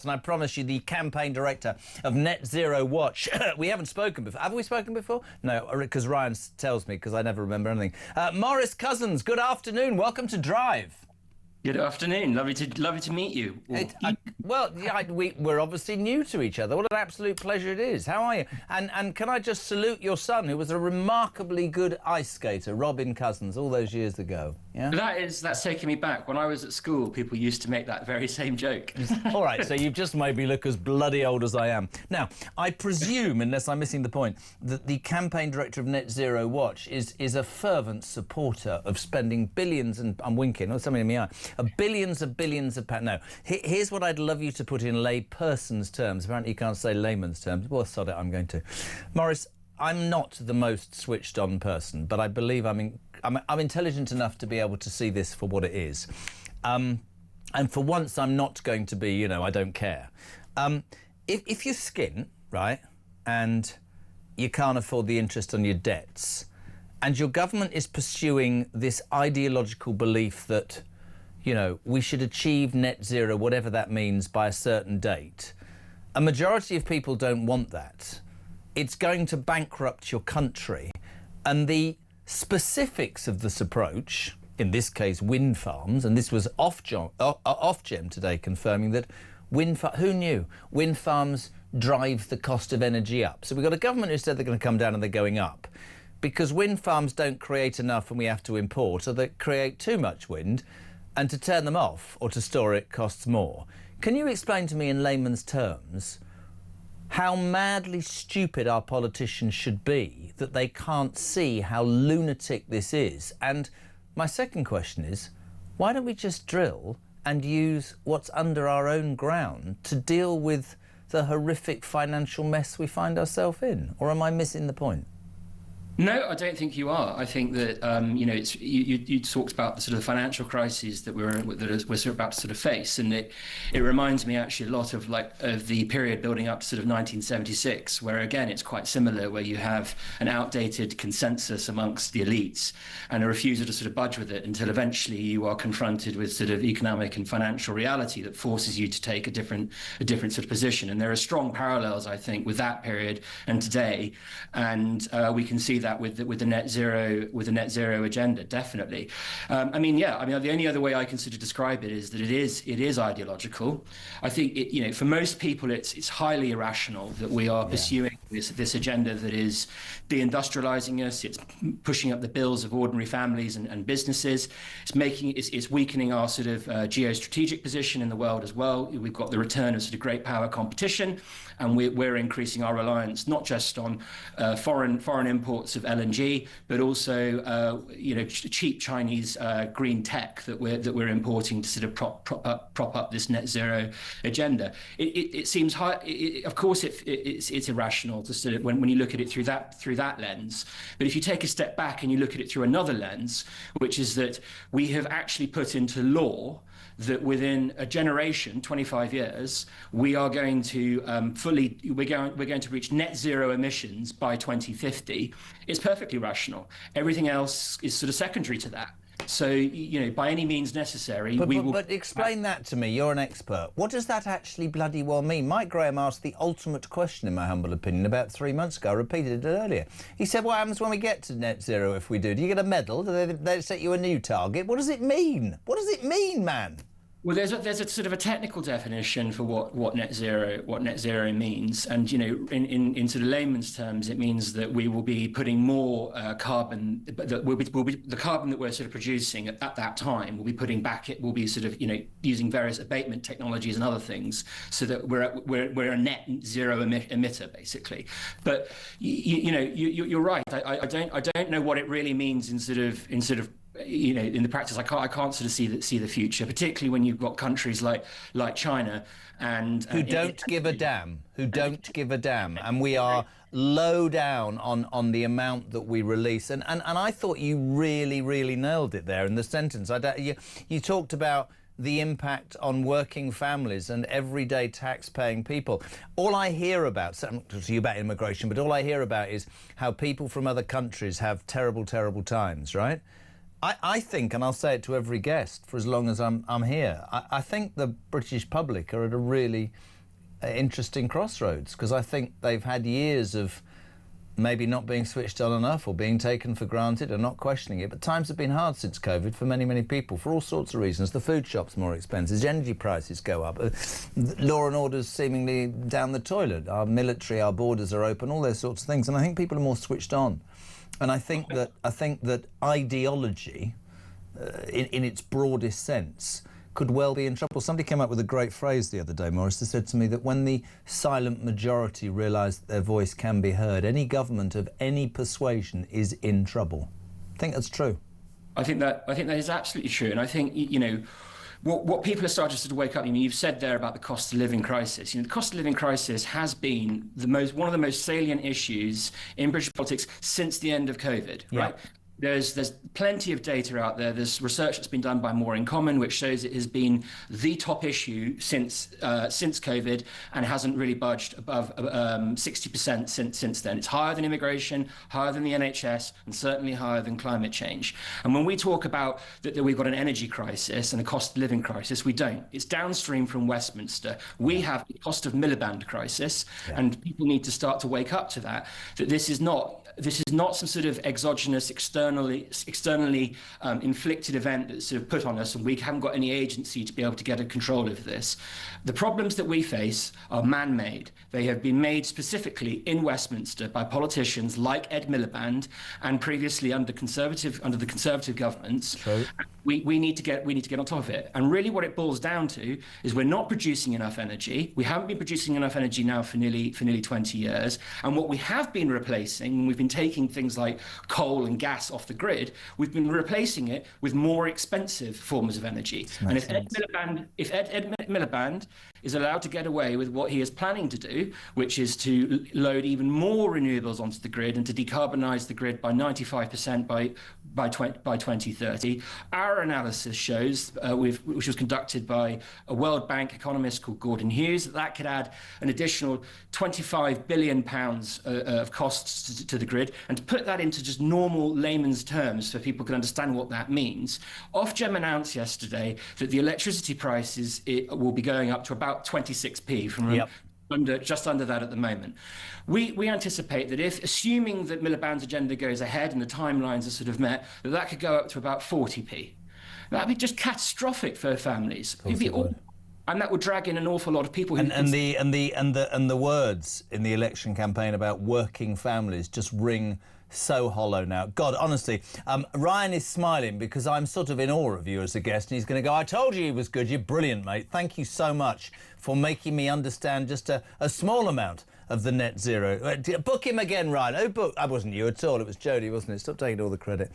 And I promise you, the campaign director of Net Zero Watch. We haven't spoken before. Have we spoken before? No, because Ryan tells me, because I never remember anything. Maurice Cousins, good afternoon. Welcome to Drive. Good afternoon. Lovely to meet you. We're obviously new to each other. What an absolute pleasure it is. How are you? And can I just salute your son, who was a remarkably good ice skater, Robin Cousins, all those years ago. Yeah. That's taking me back. When I was at school, people used to make that very same joke. All right, so you've just made me look as bloody old as I am. Now, I presume, unless I'm missing the point, that the campaign director of Net Zero Watch is a fervent supporter of spending billions, and I'm winking, or something in my eye, billions of pounds. No, here's what I'd love you to put in lay-person's terms. Apparently you can't say layman's terms. Well, sod it, I'm going to. Maurice, I'm not the most switched-on person, but I believe I'm intelligent enough to be able to see this for what it is. And for once, I'm not going to be, I don't care. If you're skint, right, and you can't afford the interest on your debts, and your government is pursuing this ideological belief that, we should achieve net zero, whatever that means, by a certain date, a majority of people don't want that. It's going to bankrupt your country. And the specifics of this approach, in this case wind farms, and this was Ofgem today confirming that who knew? Wind farms drive the cost of energy up. So we've got a government who said they're going to come down and they're going up because wind farms don't create enough and we have to import, or they create too much wind, and to turn them off or to store it costs more. Can you explain to me in layman's terms how madly stupid our politicians should be that they can't see how lunatic this is? And my second question is, why don't we just drill and use what's under our own ground to deal with the horrific financial mess we find ourselves in? Or am I missing the point? No, I don't think you are. I think that you talked about the sort of financial crises that we're about to sort of face, and it reminds me actually a lot of the period building up to sort of 1976, where again it's quite similar, where you have an outdated consensus amongst the elites and a refusal to sort of budge with it until eventually you are confronted with sort of economic and financial reality that forces you to take a different sort of position. And there are strong parallels, I think, with that period and today, and we can see that with the net zero agenda, definitely. The only other way I can sort of describe it is that it is ideological. I think for most people it's highly irrational that we are pursuing this agenda that is deindustrializing us. It's pushing up the bills of ordinary families and businesses. It's weakening our sort of geostrategic position in the world as well. We've got the return of sort of great power competition, and we're increasing our reliance not just on foreign imports of LNG, but also cheap Chinese green tech that we're importing to sort of prop up this net zero agenda. It seems high. Of course, it's irrational to sort of when you look at it through that lens. But if you take a step back and you look at it through another lens, which is that we have actually put into law that within a generation, 25 years, we are going to we're going to reach net zero emissions by 2050. It's perfectly rational. Everything else is sort of secondary to that. So, by any means necessary, But explain that to me. You're an expert. What does that actually bloody well mean? Mike Graham asked the ultimate question, in my humble opinion, about 3 months ago. I repeated it earlier. He said, what happens when we get to net zero if we do? Do you get a medal? Do they set you a new target? What does it mean? What does it mean, man? Well, there's a sort of a technical definition for what net zero means, and in sort of layman's terms, it means that we will be putting more carbon, that will be the carbon that we're sort of producing at that time. We'll be putting back. It will be sort of using various abatement technologies and other things, so that we're a net zero emitter basically. But you're right. I don't know what it really means in the practice. I can't sort of see the future, particularly when you've got countries like China who don't give a damn, and we are low down on the amount that we release. And I thought you really nailed it there in the sentence. You talked about the impact on working families and everyday tax-paying people. All I hear about, so I'm not talking to you about immigration, but all I hear about is how people from other countries have terrible times, right? I think, and I'll say it to every guest for as long as I'm here, I think the British public are at a really interesting crossroads, because I think they've had years of maybe not being switched on enough, or being taken for granted and not questioning it. But times have been hard since COVID for many, many people, for all sorts of reasons. The food shop's more expensive, energy prices go up, law and order's seemingly down the toilet, our military, our borders are open, all those sorts of things. And I think people are more switched on. And I think that ideology, in its broadest sense, could well be in trouble. Somebody came up with a great phrase the other day, Maurice. They said to me that when the silent majority realise that their voice can be heard, any government of any persuasion is in trouble. I think that's true. I think that is absolutely true, and I think, you know, what people are starting to sort of wake up. I mean, you've said there about the cost of living crisis. You know, the cost of living crisis has been one of the most salient issues in British politics since the end of COVID, right? There's plenty of data out there. There's research that's been done by More in Common, which shows it has been the top issue since COVID, and hasn't really budged above 60% since then. It's higher than immigration, higher than the NHS, and certainly higher than climate change. And when we talk about that we've got an energy crisis and a cost of living crisis, we don't. It's downstream from Westminster. We have the cost of Miliband crisis, and people need to start to wake up to that this is not some sort of exogenous, externally inflicted event that's sort of put on us, and we haven't got any agency to be able to get a control of this. The problems that we face are man-made. They have been made specifically in Westminster by politicians like Ed Miliband, and previously under the Conservative governments. True. We need to get on top of it. And really what it boils down to is we're not producing enough energy. We haven't been producing enough energy now for nearly 20 years. And what we have been replacing, when we've been taking things like coal and gas off the grid, we've been replacing it with more expensive forms of energy. And if Ed Miliband is allowed to get away with what he is planning to do, which is to load even more renewables onto the grid and to decarbonise the grid by 95% by 2030, our analysis shows, which was conducted by a World Bank economist called Gordon Hughes, that could add an additional £25 billion of costs to the grid. And to put that into just normal layman's terms so people can understand what that means, Ofgem announced yesterday that the electricity prices will be going up to about 26p from just under that at the moment. We anticipate that assuming that Miliband's agenda goes ahead and the timelines are sort of met, that could go up to about 40p. That'd be just catastrophic for families. It'd be awful. And that would drag in an awful lot of people. And the words in the election campaign about working families just ring so hollow now. God, honestly, Ryan is smiling because I'm sort of in awe of you as a guest, and he's going to go, I told you he was good. You're brilliant, mate. Thank you so much for making me understand just a small amount of the net zero. Book him again, Ryan. Oh, book. That wasn't you at all. It was Jodie, wasn't it? Stop taking all the credit.